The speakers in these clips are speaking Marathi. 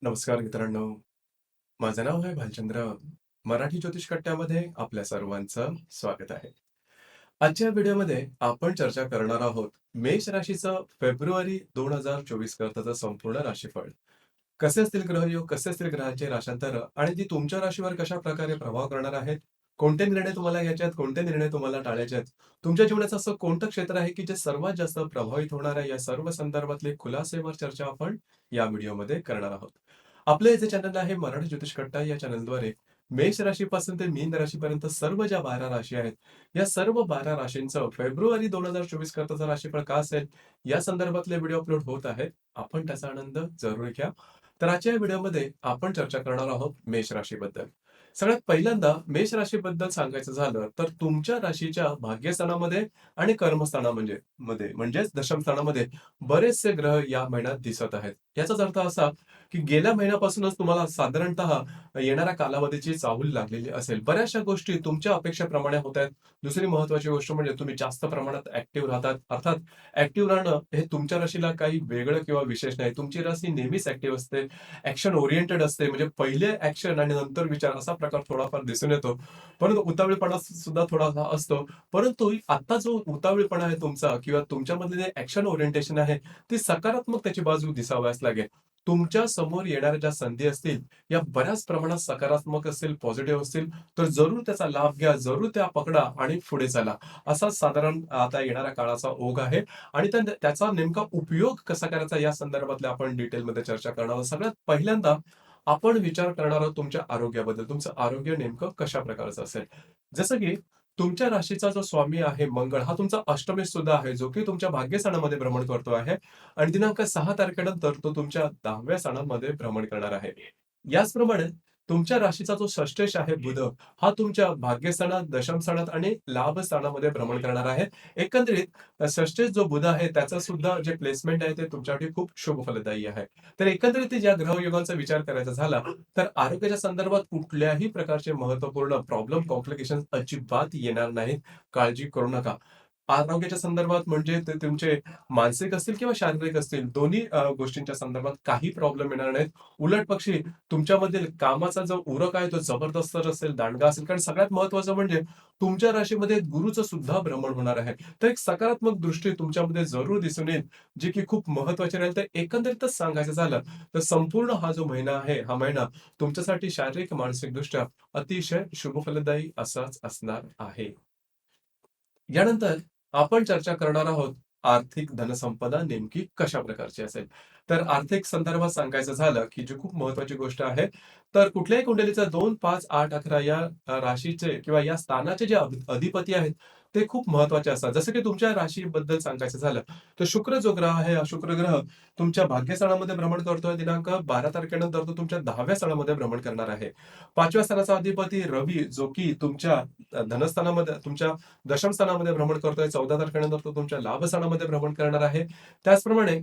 नमस्कार मित्रांनो. माझं नाव आहे भालचंद्र. मराठी ज्योतिष कट्ट्यामध्ये आपल्या सर्वांचं स्वागत आहे. आजच्या व्हिडिओमध्ये आपण चर्चा करणार आहोत मेष राशीचं फेब्रुवारी 2024 करताचं संपूर्ण राशीफळ. कसे असतील ग्रहयोग, कसे असतील ग्रहांचे राशांतर आणि ती तुमच्या राशीवर कशा प्रकारे प्रभाव करणार आहेत? कोणते निर्णय तुम्हाला घ्यायचे आहेत, कोणते निर्णय तुम्हाला टाळायचे आहेत? तुमच्या जीवनाचं असं कोणतं क्षेत्र आहे की जे सर्वात जास्त प्रभावित होणार आहे? या सर्व संदर्भातले खुलासेवर चर्चा आपण या व्हिडिओमध्ये करणार आहोत. आपलं जे चॅनल आहे मराठी ज्योतिष कट्टा, या चॅनलद्वारे मेष राशीपासून ते मीन राशीपर्यंत सर्व ज्या 12 राशी आहेत, या सर्व 12 राशींचं फेब्रुवारी 2024 करताचा राशीफळ का असेल, या संदर्भातले व्हिडिओ अपलोड होत आहेत. आपण त्याचा आनंद जरूर घ्या. तर आजच्या या व्हिडिओमध्ये आपण चर्चा करणार आहोत मेष राशीबद्दल. सगळ्यात पहिल्यांदा मेष राशीबद्दल सांगायचं झालं तर तुमच्या राशीच्या भाग्यस्थानामध्ये आणि कर्मस्थाना म्हणजेच दशमस्थानामध्ये बरेचसे ग्रह या महिन्यात दिसत आहेत. याचाच अर्थ असा की गेल्या महिन्यापासूनच तुम्हाला साधारणतः येणाऱ्या कालावधीची चाहूल लागलेली असेल. बऱ्याचशा गोष्टी तुमच्या अपेक्षेप्रमाणे होत आहेत. दुसरी महत्त्वाची गोष्ट म्हणजे तुम्ही जास्त प्रमाणात ॲक्टिव्ह राहतात. अर्थात ॲक्टिव्ह राहणं हे तुमच्या राशीला काही वेगळं किंवा विशेष नाही. तुमची राशी नेहमीच ॲक्टिव्ह असते. ॲक्शन ओरिएंटेड असते. म्हणजे पहिले ॲक्शन आणि नंतर विचार असा प्रकार थोडाफार दिसून येतो. परंतु उतावीळपणा सुद्धा थोडासा असतो. परंतु आता जो उतावीळपणा आहे तुमचा किंवा तुमच्यामधले जे ॲक्शन ओरिएंटेशन आहे, ती सकारात्मक त्याची बाजू दिसावयास लागेल. तुमच्या समोर येणाऱ्या ज्या संधी असतील, या बऱ्याच प्रमाणात सकारात्मक असतील, पॉझिटिव्ह असतील, तर जरूर त्याचा लाभ घ्या, जरूर त्या पकडा आणि पुढे चला. असा साधारण आता येणाऱ्या काळाचा ओघ आहे आणि त्याचा नेमका उपयोग कसा करायचा या संदर्भातल्या आपण डिटेलमध्ये चर्चा करणार आहोत. सगळ्यात पहिल्यांदा आपण विचार करणार आहोत तुमच्या आरोग्याबद्दल. तुमचं आरोग्य नेमकं कशा प्रकारचं असेल? जसं की तुमच्या राशीचा जो स्वामी आहे मंगळ, हा तुमचा अष्टमेश सुद्धा आहे, जो की तुमच्या भाग्यस्थानामध्ये भ्रमण करतो आहे आणि दिनांक 6 तारखेनंतर तो तुमच्या 10व्या स्थानामध्ये भ्रमण करणार आहे. याचप्रमाणे तुमच्या राशीचा जो षष्टेश आहे बुध, हा तुमच्या भाग्यस्थानात, दशमस्थानात आणि लाभस्थानामध्ये भ्रमण करणार आहे. एकंदरीत षष्टेश जो बुध आहे, त्याचं सुद्धा जे प्लेसमेंट आहे ते तुमच्यासाठी खूप शुभ फलदायी आहे. तर एकंदरीत ज्या ग्रहयोगांचा विचार करायचा झाला, तर आरोग्याच्या संदर्भात कुठल्याही प्रकारचे महत्त्वपूर्ण प्रॉब्लेम, कॉम्प्लिकेशन्स अजिबात येणार नाहीत. काळजी करू नका. आरोग्याच्या संदर्भात म्हणजे ते तुमचे मानसिक असतील किंवा शारीरिक असतील, दोन्ही गोष्टींच्या संदर्भात काही प्रॉब्लेम येणार नाहीत. उलट पक्षी तुमच्यामधील कामाचा जो उरक आहे तो जबरदस्त असेल, दांडगा असेल. कारण सगळ्यात महत्त्वाचं म्हणजे तुमच्या राशीमध्ये गुरूचं सुद्धा भ्रमण होणार आहे. तर एक सकारात्मक दृष्टी तुमच्यामध्ये जरूर दिसून येईल, जी की खूप महत्त्वाची राहील. तर एकंदरीतच सांगायचं झालं, तर संपूर्ण हा जो महिना आहे, हा महिना तुमच्यासाठी शारीरिक, मानसिकदृष्ट्या अतिशय शुभफलदायी असाच असणार आहे. यानंतर आपण चर्चा करणार आहोत आर्थिक धनसंपदा नेमकी कशा प्रकारची असेल. तर आर्थिक संदर्भात सांगायचं झालं, की जी खूप महत्त्वाची गोष्ट आहे, तर कुठल्याही कुंडलीचा 2, 5, 8, 11 या राशीचे किंवा या स्थानाचे जे अधिपती आहेत, ते खूप महत्त्वाचे असतात. जसं की तुमच्या राशीबद्दल सांगायचं झालं, तर शुक्र जो ग्रह आहे, हा शुक्र ग्रह तुमच्या भाग्यस्थानामध्ये भ्रमण करतोय. दिनांक 12 तारखेनंतर तो तुमच्या 10व्या स्थानामध्ये भ्रमण करणार आहे. 5व्या स्थानाचा अधिपती रवी, जो की तुमच्या धनस्थानामध्ये तुमच्या दशम स्थानामध्ये भ्रमण करतोय. 14 तारखेनंतर तो तुमच्या लाभ स्थानामध्ये भ्रमण करणार आहे. त्याचप्रमाणे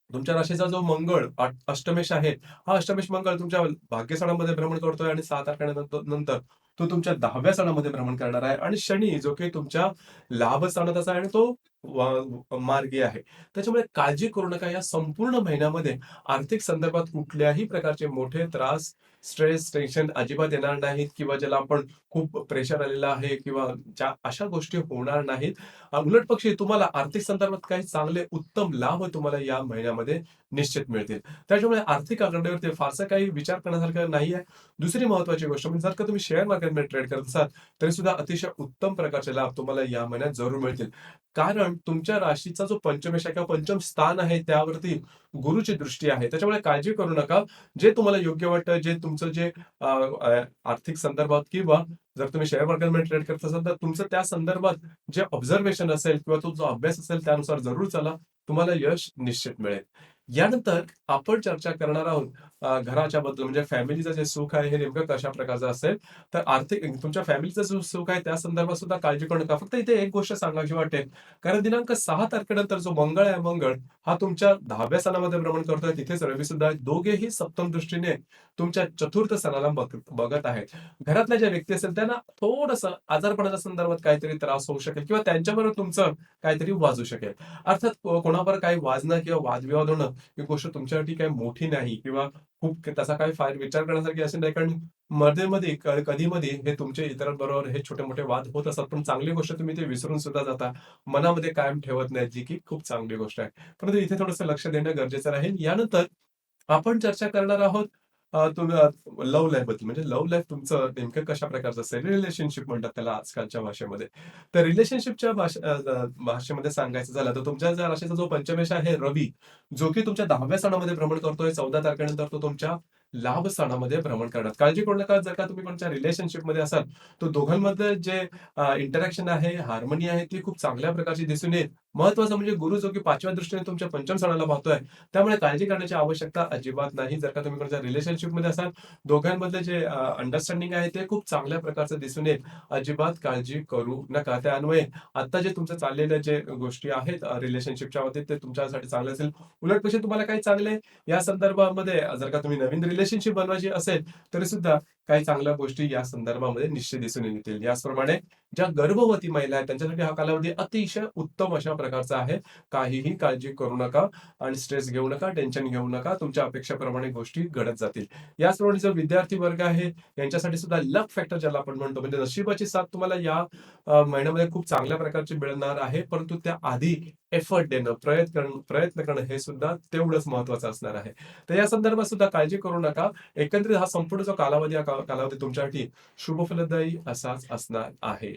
तुमच्या राशीचा जो मंगळ अष्टमेश आहे, हा अष्टमेश मंगळ तुमच्या भाग्यस्थानामध्ये भ्रमण करतोय आणि 6 तारखेनंतर तो तुमच्या 10व्या स्थानामध्ये भ्रमण करणार आहे आणि शनी जो की तुमच्या लाभ स्थानात आहे आणि तो मार्गी आहे. त्याच्यामुळे काळजी करू नका. या संपूर्ण महिन्यामध्ये आर्थिक संदर्भात कुठल्याही प्रकारचे मोठे त्रास, स्ट्रेस, टेन्शन अजिबात येणार नाहीत किंवा ज्याला आपण खूप प्रेशर आलेलं आहे किंवा ज्या अशा गोष्टी होणार नाहीत. उलट पक्षी तुम्हाला आर्थिक संदर्भात काही चांगले उत्तम लाभ तुम्हाला या महिन्यामध्ये निश्चित मिळतील. त्याच्यामुळे आर्थिक आकडेवरती फारसं काही विचार करण्यासारखं नाही आहे. दुसरी महत्त्वाची गोष्ट म्हणजे जर का तुम्ही शेअर मार्केटमध्ये ट्रेड करत असाल, तरी सुद्धा अतिशय उत्तम प्रकारचे लाभ तुम्हाला या महिन्यात जरूर मिळतील. कारण तुमच्या राशीचा जो पंचमेश आहे किंवा पंचम स्थान आहे, त्यावरती गुरुची दृष्टी आहे. त्याच्यामुळे काळजी करू नका. जे तुम्हाला योग्य वाटतं, जे तुमचं जे अ, अ, आर्थिक संदर्भात किंवा जर तुम्ही शेअर मार्केटमध्ये ट्रेड करत असाल, तर तुमचं त्या संदर्भात जे ऑब्झर्वेशन असेल किंवा तो जो अभ्यास असेल त्यानुसार जरूर चला. तुम्हाला यश निश्चित मिळेल. यानंतर आपण चर्चा करणार आहोत घराच्या बद्दल म्हणजे फॅमिलीचं जे सुख आहे हे नेमकं कशा प्रकारचं असेल. तर आर्थिक तुमच्या फॅमिलीचं जो सुख आहे त्या संदर्भात सुद्धा काळजी करू नका. फक्त इथे एक गोष्ट सांगावीशी वाटेल, कारण दिनांक 6 तारखेनंतर जो मंगळ आहे, मंगळ हा तुमच्या 10व्या स्थानामध्ये भ्रमण करतोय. तिथेच रवी सुद्धा आहे. दोघेही सप्तम दृष्टीने तुमच्या चतुर्थ स्थानाला बघत आहेत. घरातल्या ज्या व्यक्ती असेल त्यांना थोडंसं आजारपणाच्या संदर्भात काहीतरी त्रास होऊ शकेल किंवा त्यांच्याबरोबर तुमचं काहीतरी वाजू शकेल. अर्थात कोणावर काही वाजणं किंवा वादविवाद होणं ही गोष्ट तुमच्यासाठी काही मोठी नाही किंवा खूप त्याचा काही फार विचार करण्यासारखी असे नाही, कारण मध्ये-मध्ये कधी-मधी हे तुमचे इतरांबरोबर हे छोटे-मोठे वाद होत असतात. पण चांगली गोष्ट तुम्ही ते विसरून सुद्धा जाता. मनामध्ये कायम ठेवत नाही, जी की खूप चांगली गोष्ट आहे. परंतु इथे थोडंसं लक्ष देणं गरजेचं राहील. यानंतर आपण चर्चा करणार आहोत लव्ह लाईफबद्दल. म्हणजे लव्ह लाईफ तुमचं नेमकं कशा प्रकारचं असेल? रिलेशनशिप म्हणतात त्याला आजकालच्या भाषेमध्ये. तर रिलेशनशिपच्या भाषेमध्ये सांगायचं झालं तर तुमच्या ज्या राशीचा जो पंचमेश आहे रवी, जो की तुमच्या 10व्या स्थानामध्ये भ्रमण करतोय. 14 तारखेनंतर तो तुमच्या लाभ स्थानामध्ये भ्रमण करणार. काळजी करू नका, जर का तुम्ही कोणत्या रिलेशनशिपमध्ये असाल, तर दोघांमधलं जे इंटरॅक्शन आहे, हार्मनी आहे, ती खूप चांगल्या प्रकारची दिसून येईल. महत्त्वाचं म्हणजे गुरु जो की 5व्या दृष्टीने तुमच्या पंचम स्थानाला पाहतोय, त्यामुळे काळजी करण्याची आवश्यकता अजिबात नाही. जर का तुम्ही कोणत्या रिलेशनशिपमध्ये असाल, दोघांमधले जे अंडरस्टँडिंग आहे ते खूप चांगल्या प्रकारचं दिसून येईल. अजिबात काळजी करू नका. त्यान्वये आता जे तुमचं चाललेल्या जे गोष्टी आहेत रिलेशनशिपच्या बाबतीत ते तुमच्यासाठी चांगले असेल. उलटपेक्षा तुम्हाला काही चांगले या संदर्भामध्ये जर का तुम्ही नवीन रिलेशनशिप बनवायची असेल, तरी सुद्धा काही चांगल्या गोष्टी या संदर्भामध्ये निश्चित दिसून येतील. याचप्रमाणे ज्या गर्भवती महिला आहेत त्यांच्यासाठी हा कालावधी अतिशय उत्तम अशा प्रकारचा आहे. काहीही काळजी करू नका आणि स्ट्रेस घेऊ नका, टेन्शन घेऊ नका. तुमच्या अपेक्षेप्रमाणे गोष्टी घडत जातील. याचप्रमाणे जो विद्यार्थी वर्ग आहे यांच्यासाठी सुद्धा लक फॅक्टर ज्याला आपण म्हणतो, म्हणजे नशिबाची साथ तुम्हाला या महिन्यामध्ये खूप चांगल्या प्रकारची मिळणार आहे. परंतु त्याआधी एफर्ट देणं, प्रयत्न करणं हे सुद्धा तेवढंच महत्त्वाचं असणार आहे. तर या संदर्भात सुद्धा काळजी करू नका. एकंदरीत हा संपूर्ण जो कालावधी हा कालावधी तुमच्यासाठी शुभफलदायी असाच असणार आहे.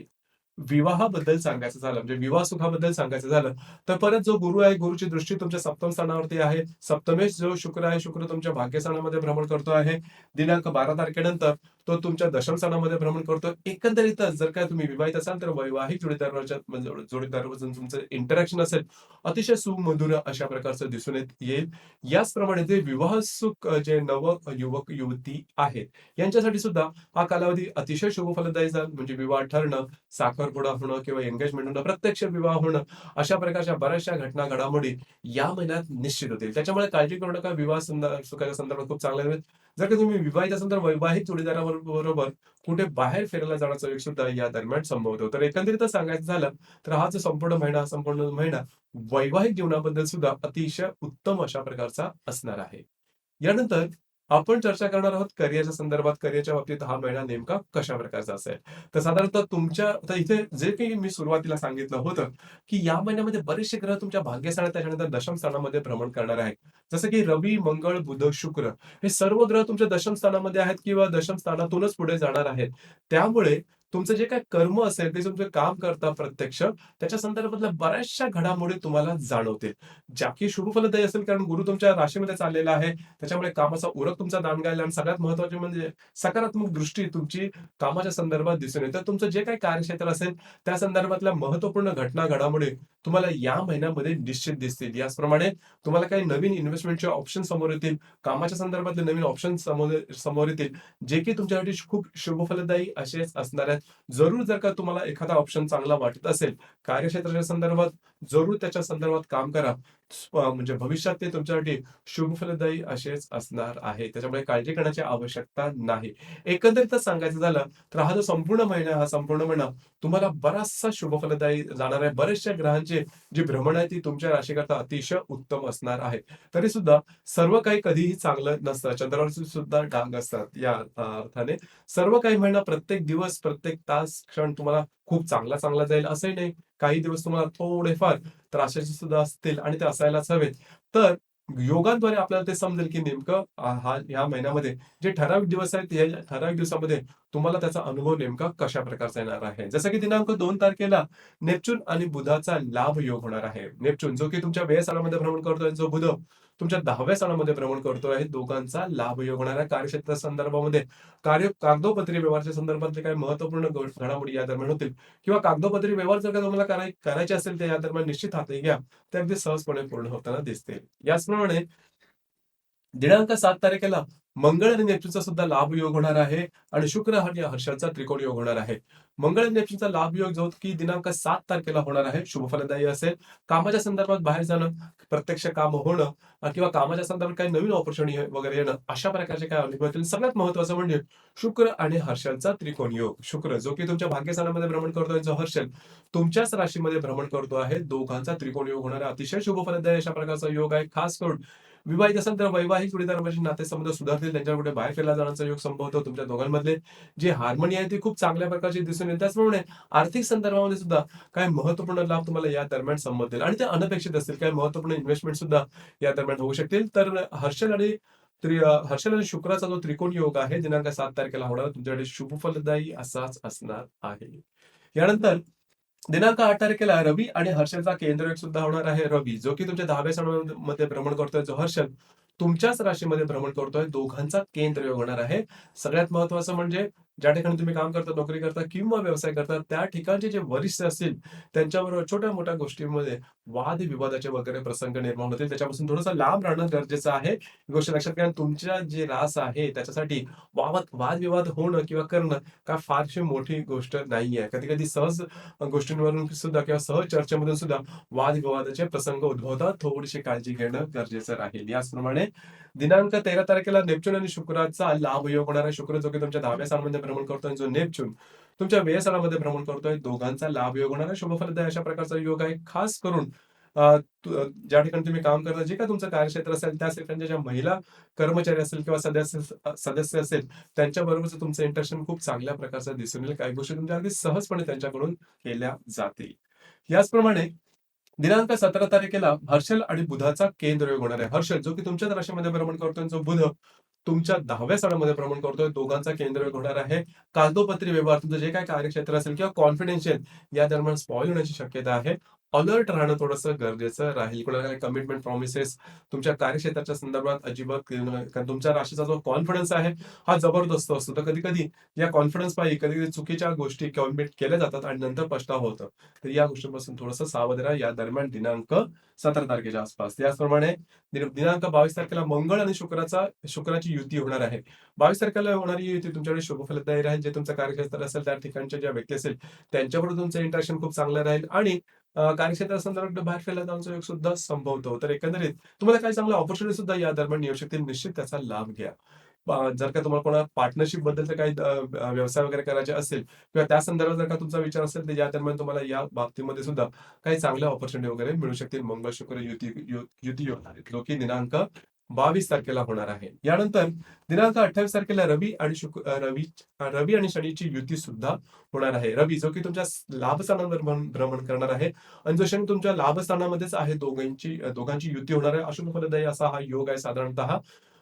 विवाहाबद्दल सांगायचं झालं, म्हणजे विवाह सुखाबद्दल सांगायचं झालं, तर परत जो गुरु आहे, गुरुची दृष्टी तुमच्या सप्तम स्थानावरती आहे. सप्तमेश जो शुक्र आहे, शुक्र तुमच्या भाग्यस्थानामध्ये भ्रमण करतो आहे. दिनांक 12 तारखेनंतर तो तुमच्या दशम स्थानामध्ये भ्रमण करतो. एकंदरीतच जर का तुम्ही विवाहित असाल, तर वैवाहिक जोडीदाराच्या म्हणजे जोडीदारापासून तुमचं इंटरॅक्शन असेल, अतिशय सुमधुर अशा प्रकारचं दिसून येईल. याचप्रमाणे जे विवाह सुख जे नव युवक-युवती आहेत, यांच्यासाठी सुद्धा हा कालावधी अतिशय शुभफलदायी म्हणजे विवाह ठरणं, साखरपुडा होणं किंवा एंगेजमेंट होणं, प्रत्यक्ष विवाह होणं, अशा प्रकारच्या बऱ्याचशा घटना, घडामोडी या महिन्यात निश्चित होतील. त्याच्यामुळे काळजी करू नका. विवाह सुखाच्या संदर्भात खूप चांगलं आहे. जर का तुम्ही विवाहित असाल, तर वैवाहिक जोडीदाराबरोबर कुठे बाहेर फिरायला जाण्याचा योग सुद्धा या दरम्यान संभवतो. तर एकंदरीतच सांगायचं झालं, तर हा जो संपूर्ण महिना, हा संपूर्ण महिना वैवाहिक जीवनाबद्दल सुद्धा अतिशय उत्तम अशा प्रकारचा असणार आहे. यानंतर आपण चर्चा करणार आहोत करिअरच्या संदर्भात. करिअरच्या बाबतीत हा महिना नेमका कशा प्रकारचा असेल? तर साधारणतः तुमच्या आता इथे जे काही मी सुरुवातीला सांगितलं होतं, की या महिन्यामध्ये बरेचसे ग्रह तुमच्या भाग्यस्थानात त्याच्यानंतर दशम स्थानामध्ये भ्रमण करणार आहेत. जसं की रवी, मंगळ, बुध, शुक्र हे सर्व ग्रह तुमच्या दशम स्थानामध्ये आहेत किंवा दशम स्थानातूनच पुढे जाणार आहेत. त्यामुळे तुमचं जे काही कर्म असेल, ते तुमचं काम करता प्रत्यक्ष, त्याच्या संदर्भातल्या बऱ्याचशा घडामोडी तुम्हाला जाणवतील. ज्या की शुभफलदायी असेल, कारण गुरु तुमच्या राशीमध्ये चाललेला आहे. त्याच्यामुळे कामाचा उरक तुमचा दांडगायला आणि सगळ्यात महत्त्वाचे म्हणजे सकारात्मक दृष्टी तुमची कामाच्या संदर्भात दिसून येते. तुमचं जे काही कार्यक्षेत्र असेल, त्या संदर्भातल्या महत्त्वपूर्ण घटना, घडामोडी तुम्हाला या महिन्यामध्ये निश्चित दिसतील. याचप्रमाणे तुम्हाला काही नवीन इन्व्हेस्टमेंटचे ऑप्शन समोर येतील. कामाच्या संदर्भातले नवीन ऑप्शन समोर समोर येतील, जे की तुमच्यासाठी खूप शुभफलदायी असेच असणार आहेत. जरूर जर का तुम्हाला एखादा ऑप्शन चांगला वाटत असेल, कार्यक्षेत्राच्या संदर्भात जरूर त्याच्या संदर्भात काम करा. म्हणजे भविष्यात ते तुमच्यासाठी शुभफलदायी असेच असणार आहे. त्याच्यामुळे काळजी करण्याची आवश्यकता नाही. एकंदरीतच सांगायचं झालं, तर हा जो संपूर्ण महिना, हा संपूर्ण महिना तुम्हाला बराचसा शुभफलदायी जाणार आहे. बऱ्याचशा ग्रहांची जी भ्रमण आहे, ती तुमच्या राशीकरता अतिशय उत्तम असणार आहे. तरी सुद्धा सर्व काही कधीही चांगलं नसतं. चंद्रावरती सुद्धा डाग असतात. या अर्थाने सर्व काही महिना प्रत्येक दिवस, प्रत्येक तास, क्षण तुम्हाला खूप चांगला जाईल असंही नाही. काही दिवस तुम्हाला थोडेफार त्रासाचे सुद्धा असतील आणि ते असायलाच हवेत. तर योगाद्वारे आपल्याला ते समजेल, की नेमकं ह्या महिन्यामध्ये जे ठराविक दिवस आहेत, या ठराविक दिवसामध्ये तुम्हाला त्याचा अनुभव नेमका कशा प्रकारचा येणार आहे. जसं की दिनांक 2 तारखेला नेपच्यून आणि बुधाचा लाभ योग होणार आहे. नेपच्यून जो की तुमच्या व्यय स्थानामध्ये भ्रमण करतोय, जो बुध तुमच्या 10व्या स्थानामध्ये भ्रमण करतो आहे. दोघांचा लाभ योग होणार आहे. कार्यक्षेत्र संदर्भामध्ये कागदोपत्री व्यवहाराच्या संदर्भातले काही महत्त्वपूर्ण घडामोडी या दरम्यान होतील किंवा कागदोपत्री व्यवहार जर का तुम्हाला करायचे असेल, तर या दरम्यान निश्चित हाती घ्या. ते अगदी सहजपणे पूर्ण होताना दिसतील. याचप्रमाणे दिनांक 7 तारखेला मंगळ आणि नेपच्यूनचा सुद्धा लाभ योग होणार आहे आणि शुक्र आणि हर्षाचा त्रिकोण योग होणार आहे. मंगळ आणि नेपच्यूनचा लाभ योग जो की दिनांक 7 तारखेला होणार आहे, शुभफलदायी असेल. कामाच्या संदर्भात बाहेर जाणं, प्रत्यक्ष काम होणं किंवा कामाच्या संदर्भात काही नवीन ऑपॉर्च्युनिटी वगैरे येणं, अशा प्रकारचे काय अनुभव येतील. सगळ्यात महत्त्वाचं म्हणजे शुक्र आणि हर्षाचा त्रिकोण योग. शुक्र जो की तुमच्या भाग्यस्थानामध्ये भ्रमण करतोय, जो हर्षल तुमच्याच राशीमध्ये भ्रमण करतो आहे. दोघांचा त्रिकोण योग होणार आहे. अतिशय शुभफलदायी अशा प्रकारचा योग आहे. खास करून विवाहित असेल तर वैवाहिक जोडीदारांपाशी नातेसंबंध सुधारतील, त्यांच्यावर कुठे बाहेर फिरला जाण्याचा योग संभवतो. तुमच्या दोघांमधले जी हार्मनी आहे ती खूप चांगल्या प्रकारची दिसून येईल. त्याचप्रमाणे आर्थिक संदर्भामध्ये सुद्धा काही महत्त्वपूर्ण लाभ तुम्हाला या दरम्यान संभवतील आणि ते अनपेक्षित असतील. काही महत्त्वपूर्ण इन्व्हेस्टमेंट सुद्धा या दरम्यान होऊ शकतील. तर हर्षल आणि शुक्राचा जो त्रिकोणी योग आहे दिनांक 7 तारखेला होणार तुमच्याकडे शुभ फलदायी असाच असणार आहे. यानंतर दिनांक 8 तारखेला रवी आणि हर्षलचा केंद्रयोग सुद्धा होणार आहे. रवी जो की तुमच्या 10व्या स्थानामध्ये भ्रमण करतोय, जो हर्षल तुमच्याच राशीमध्ये भ्रमण करतोय, दोघांचा केंद्रयोग होणार आहे. सगळ्यात महत्वाचं म्हणजे ज्या ठिकाणी तुम्ही काम करता, नोकरी करता किंवा व्यवसाय करता त्या ठिकाणचे जे वरिष्ठ असतील त्यांच्याबरोबर छोट्या-मोठ्या गोष्टींमध्ये वादविवादाचे वगैरे प्रसंग निर्माण होतील. त्याच्यापासून थोडंसं लांब राहणं गरजेचं आहे. ही गोष्ट लक्षात घ्या. तुमच्या जे रास आहे त्याच्यासाठी वादविवाद होणं किंवा करणं काय फारशी मोठी गोष्ट नाहीये. कधी-कधी सहज गोष्टींवरून सुद्धा किंवा सहज चर्चेमधून सुद्धा वादविवादाचे प्रसंग उद्भवतात. थोडीशी काळजी घेणं गरजेचं राहील. याचप्रमाणे दिनांक 13 तारखेला नेपच्यून आणि शुक्राचा लाभ योग होणार आहे. शुक्र जो की तुमच्या 10व्या स्थानामध्ये भ्रमण करतोय, जो नेपच्यून तुमच्या व्यय स्थानामध्ये भ्रमण करतोय, दोघांचा लाभ योग होणार आहे. शुभफलदायी अशा प्रकारचा योग आहे. खास करून ज्या ठिकाणी तुम्ही काम करता, जे काही तुमचं कार्यक्षेत्र असेल, त्या ठिकाणच्या ज्या महिला कर्मचारी असतील किंवा सदस्य असेल, त्यांच्याबरोबरचं तुमचं इंटरॅक्शन खूप चांगल्या प्रकारचं दिसून येईल. काही गोष्टी तुमच्या अगदी सहजपणे त्यांच्याकडून केल्या जातील. याचप्रमाणे दिनांक 17 तारखेला हर्षल आणि बुधाचा केंद्रयोग होणार आहे. हर्षल जो की तुमच्याच राशीमध्ये भ्रमण करतोय, जो बुध तुमच्या 10व्या स्थानामध्ये भ्रमण करतोय, दोघांचा केंद्रयोग होणार आहे. कागदोपत्री व्यवहार तुमचं जे काही कार्यक्षेत्र असेल किंवा कॉन्फिडेन्शियल या दरम्यान स्पॉइल होण्याची शक्यता आहे. अलर्ट राहणं थोडंसं गरजेचं राहील. कोणाला काही कमिटमेंट, प्रॉमिसेस तुमच्या कार्यक्षेत्राच्या संदर्भात अजिबात केलं नाही. कारण तुमच्या राशीचा जो कॉन्फिडन्स आहे हा जबरदस्त असतो. तर कधी-कधी या कॉन्फिडन्स पायी कधी-कधी चुकीच्या गोष्टी कमिट केल्या जातात आणि नंतर पछतावा होतं. तर या गोष्टींपासून थोडंसं सावध राहा या दरम्यान दिनांक 17 तारखेच्या आसपास. त्याचप्रमाणे दिनांक 22 तारखेला मंगळ आणि शुक्राची युती होणार आहे. 22 तारखेला होणारी ही युती तुमच्याकडे शुभफलदायी राहील. जे तुमचं कार्यक्षेत्र असेल त्या ठिकाणच्या ज्या व्यक्ती असेल त्यांच्याबरोबर तुमचं इंटरॅक्शन खूप चांगलं राहील आणि कार्यक्षेत्रासंदर्भात बाहेर फिरला जाण्याचा योग सुद्धा संभवतो. तर एकंदरीत तुम्हाला काही चांगल्या अपॉर्च्युनिटी सुद्धा या दरम्यान येऊ शकतील. निश्चित त्याचा लाभ घ्या. जर का तुम्हाला कोणा पार्टनरशिप बद्दलचे काही व्यवसाय वगैरे करायचे असेल किंवा त्या संदर्भात जर का तुमचा विचार असेल, तर या दरम्यान तुम्हाला या बाबतीमध्ये सुद्धा काही चांगल्या अपॉर्च्युनिटी वगैरे मिळू शकतील. मंगळ शुक्र युती होणार आहे, जो की दिनांक 22 तारखेला होणार आहे. यानंतर दिनांक 28 तारखेला रवी आणि शनीची युती सुद्धा होणार आहे. रवी जो की तुमच्या लाभस्थानावर भ्रमण करणार आहे आणि जो शनी तुमच्या लाभस्थानामध्येच आहे, दोघांची युती होणार आहे. अशुभ फलदायी असा हा योग आहे. साधारणतः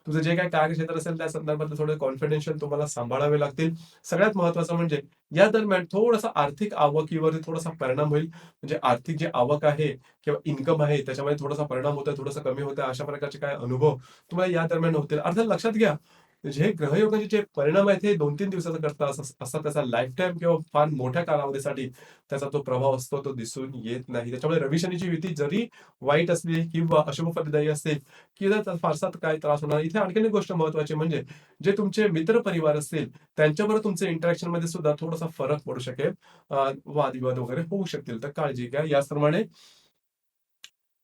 तुझं जे काही कार्यक्षेत्र असेल त्या संदर्भात थोडे कॉन्फिडेन्शियल तुम्हाला सांभाळावे लागतील. सगळ्यात महत्वाचं म्हणजे या दरम्यान थोडासा आर्थिक आवकीवरती थोडासा परिणाम होईल. म्हणजे आर्थिक जी आवक आहे किंवा इन्कम आहे त्याच्यामध्ये थोडासा परिणाम होतोय, थोडंसं कमी होतंय, अशा प्रकारचे काय अनुभव तुम्हाला या दरम्यान होतील. अर्थात लक्षात घ्या, जे ग्रहयोगाचे जे परिणाम आहेत हे 2-3 दिवसाचा करता असतात. त्याचा लाईफटाईम किंवा फार मोठ्या कालावधीसाठी त्याचा तो प्रभाव असतो, तो दिसून येत नाही. त्याच्यामुळे रवी शनीची युती जरी वाईट असली किंवा अशुभ फलदायी असेल किंवा फारसा काय त्रास होणार. इथे आणखीन एक गोष्ट महत्वाची म्हणजे जे तुमचे मित्र परिवार असतील त्यांच्याबरोबर तुमच्या इंटरॅक्शन मध्ये सुद्धा थोडासा फरक पडू शकेल. वादविवाद वगैरे होऊ शकतील. तर काळजी घ्या. याचप्रमाणे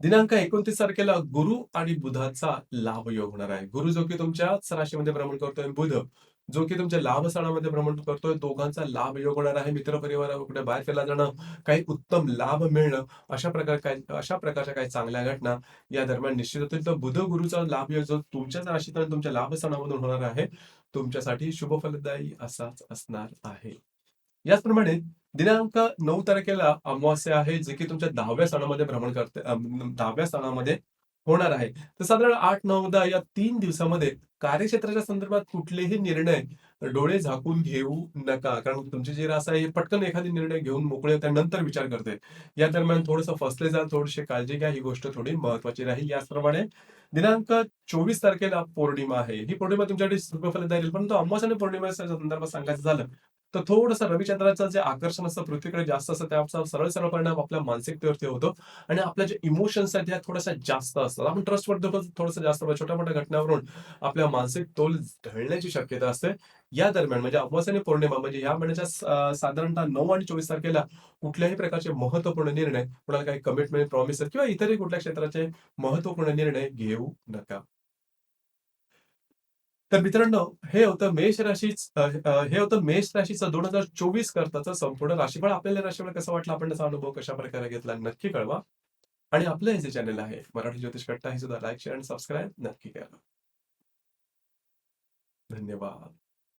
दिनांक 29 तारखेला गुरु आणि बुधाचा लाभ योग होणार आहे. गुरु जो की तुमच्याच राशीमध्ये भ्रमण करतोय, बुध जो की तुमच्या लाभ स्थानामध्ये भ्रमण करतोय, दोघांचा लाभ योग होणार आहे. मित्रपरिवारावर कुठे बाहेर फिरला जाणं, काही उत्तम लाभ मिळणं, अशा प्रकारच्या काही चांगल्या घटना या दरम्यान निश्चित होतील. तर बुध गुरुचा लाभ योग जो तुमच्याच राशीत आणि तुमच्या लाभ स्थानामधून होणार आहे, तुमच्यासाठी शुभ फलदायी असाच असणार आहे. याचप्रमाणे दिनांक 9 तारखेला अमावास्या आहे, जे की तुमच्या 10व्या स्थानामध्ये भ्रमण करते 10व्या स्थानामध्ये होणार आहे. तर साधारण 8, 9, 10 या 3 दिवसामध्ये कार्यक्षेत्राच्या संदर्भात कुठलेही निर्णय डोळे झाकून घेऊ नका. कारण तुमची जी रास आहे, पटकन एखादी निर्णय घेऊन मोकळे त्यानंतर विचार करते. या दरम्यान थोडंसं फसले जा, थोडीशी काळजी घ्या. ही गोष्ट थोडी महत्वाची राहील. याचप्रमाणे दिनांक 24 तारखेला पौर्णिमा आहे. ही पौर्णिमा तुमच्यासाठी शुभफलदायी राहील. परंतु अमावास्या आणि पौर्णिमेच्या संदर्भात सांगायचं झालं तर थोडंसं रविचंद्राचं जे आकर्षण असतं पृथ्वीकडे जास्त असतं, त्याचा सरळ सरळ परिणाम आपल्या मानसिकतेवरती होतो आणि आपल्या जे इमोशन्स आहेत त्या थोड्याशा जास्त असतात. आपण ट्रस्टवरती थोडंसं जास्त छोट्या मोठ्या घटनावरून आपल्या मानसिक तोल ढळण्याची शक्यता असते. या दरम्यान म्हणजे अमावास्या आणि पौर्णिमा म्हणजे या महिन्याच्या साधारणतः 9 आणि 24 तारखेला कुठल्याही प्रकारचे महत्वपूर्ण निर्णय, कुणाला काही कमिटमेंट, प्रॉमिसेस किंवा इतरही कुठल्या क्षेत्राचे महत्वपूर्ण निर्णय घेऊ नका. तर मित्रांनो, हे होतं मेष राशीचं 2024 करताचं संपूर्ण राशीफळ. आपल्याला राशीफळ कसं वाटलं, आपण त्याचा अनुभव कशा प्रकारे घेतला नक्की कळवा. आणि आपलं हे जे चॅनल आहे मराठी ज्योतिष कट्टा हे सुद्धा लाईक, शेअर आणि सबस्क्राईब नक्की करा. धन्यवाद.